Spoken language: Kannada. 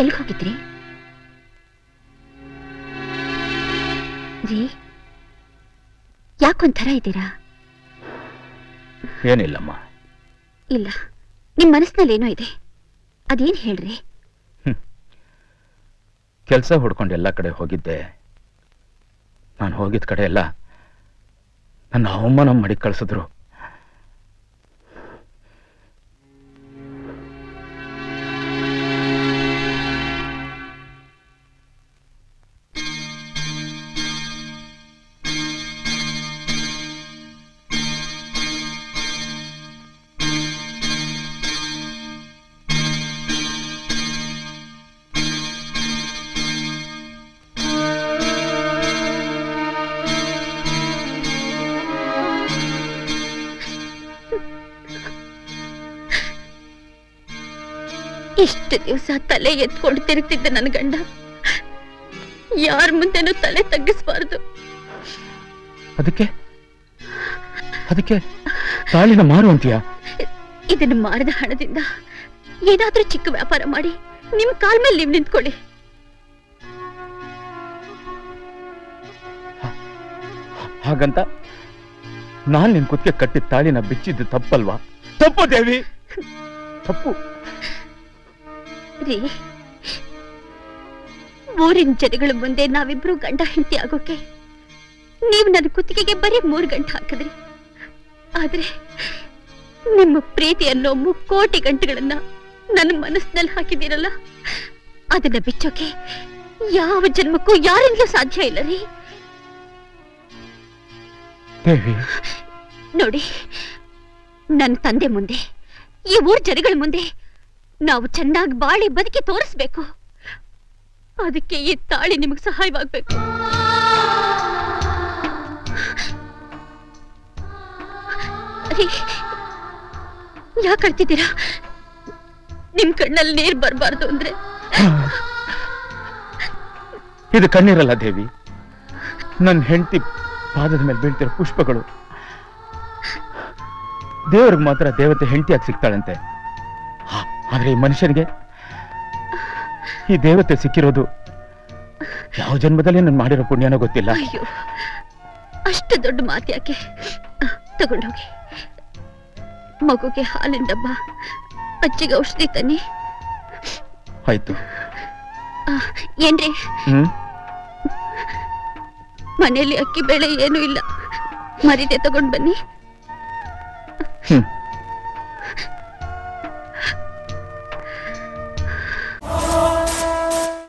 ಎಲ್ಲಿ ಹೋಗಿದ್ರಿ ರೀ? ಯಾಕೊಂಥರ ಇದ್ದೀರಾ? ಏನಿಲ್ಲಮ್ಮ. ಇಲ್ಲ, ನಿಮ್ ಮನಸ್ಸಿನಲ್ಲಿ ಏನೋ ಇದೆ, ಅದೇನ್ ಹೇಳ್ರಿ? ಕೆಲಸ ಹುಡ್ಕೊಂಡು ಎಲ್ಲ ಕಡೆ ಹೋಗಿದ್ದೆ. ನಾನು ಹೋಗಿದ ಕಡೆ ಎಲ್ಲ ನನ್ನ ಅವಮಾನ ಮಾಡಿ ಕಳಿಸಿದ್ರು. ಇಷ್ಟು ದಿವಸ ತಲೆ ಎತ್ಕೊಂಡು ತಿರುಗ್ತಿದ್ದ ನನ್ನ ಗಂಡ ಯಾರ ಮುಂದೆನೂ ತಲೆ ತಗ್ಗಿಸಬಾರ್ದು. ಅದಕ್ಕೆ ಅದಕ್ಕೆ ತಾಳಿನ ಮಾರು ಅಂತೀಯ? ಇದನ್ನು ಮಾರದ ಹಣದಿಂದ ಏನಾದ್ರೂ ಚಿಕ್ಕ ವ್ಯಾಪಾರ ಮಾಡಿ ನಿಮ್ ಕಾಲ್ ಮೇಲೆ ನೀವು ನಿಂತ್ಕೊಳ್ಳಿ. ಹಾಗಂತ ನಾನ್ ನಿನ್ ಕುತ್ತಿಗೆ ಕಟ್ಟಿದ ತಾಳಿನ ಬಿಚ್ಚಿದ್ದು ತಪ್ಪಲ್ವಾ? ತಪ್ಪು ದೇವಿ, ತಪ್ಪು. ರೀ, ಊರಿನ ಜನಗಳ ಮುಂದೆ ನಾವಿಬ್ರು ಗಂಡ ಹೆಂಡತಿ ಆಗೋಕೆ ನೀವು ನನ್ನ ಕುತ್ತಿಗೆಗೆ ಬರೀ 3 ಗಂಟೆ ಹಾಕಿದ್ರಿ. ಆದ್ರೆ ನಿಮ್ಮ ಪ್ರೀತಿ ಅನ್ನೋ 3,000,000 ಗಂಟೆಗಳನ್ನ ನನ್ನ ಮನಸ್ಸಿನಲ್ಲಿ ಹಾಕಿದಿರಲ್ಲ, ಅದನ್ನ ಬಿಚ್ಚೋಕೆ ಯಾವ ಜನ್ಮಕ್ಕೂ ಯಾರಿಂದಲೂ ಸಾಧ್ಯ ಇಲ್ಲ ರೀ. ನೋಡಿ, ನನ್ನ ತಂದೆ ಮುಂದೆ, ಈ ಊರ್ ಜನಗಳ ಮುಂದೆ ನಾವು ಚೆನ್ನಾಗಿ ಬಾಳಿ ಬದುಕಿ ತೋರಿಸ್ಬೇಕು. ಅದಕ್ಕೆ ಈ ತಾಳಿ ನಿಮಗೆ ಸಹಾಯವಾಗಬೇಕು. ಯಾಕೆ ಅಳ್ತಿದ್ದೀರಾ? ನಿಮ್ ಕಣ್ಣಲ್ಲಿ ನೀರ್ ಬರಬಾರ್ದು ಅಂದ್ರೆ. ಇದು ಕಣ್ಣೀರಲ್ಲ ದೇವಿ, ನನ್ನ ಹೆಂಡತಿ ಪಾದದ ಮೇಲೆ ಬೀಳ್ತಿರೋ ಪುಷ್ಪಗಳು. ದೇವರಿಗೆ ಮಾತ್ರ ದೇವತೆ ಹೆಂಡತಿಯಾಗಿ ಸಿಗ್ತಾಳಂತೆ. ಆದ್ರೆ ಈ ಮನುಷ್ಯನಿಗೆ ಈ ದೇವತೆ ಸಿಕ್ಕಿರೋದು ಯಾವ ಜನ್ಮದಲ್ಲಿ ನಾನು ಮಾಡಿರೋ ಪುಣ್ಯನೋ ಗೊತ್ತಿಲ್ಲ. ಅಯ್ಯೋ, ಅಷ್ಟು ದೊಡ್ಡ ಮಾತು ಯಾಕೆ? ತಗೊಂಡೋಗಿ ಮಗುಗೆ ಹಾಲಿನ ಡಬ್ಬ, ಅಜ್ಜಿಗೆ ಔಷಧಿ ತನ್ನಿ. ಆಯ್ತು. ಏನ್ರಿ, ಮನೆಯಲ್ಲಿ ಅಕ್ಕಿ ಬೇಳೆ ಏನೂ ಇಲ್ಲ, ಮರಿದೆ ತಗೊಂಡ್ ಬನ್ನಿ.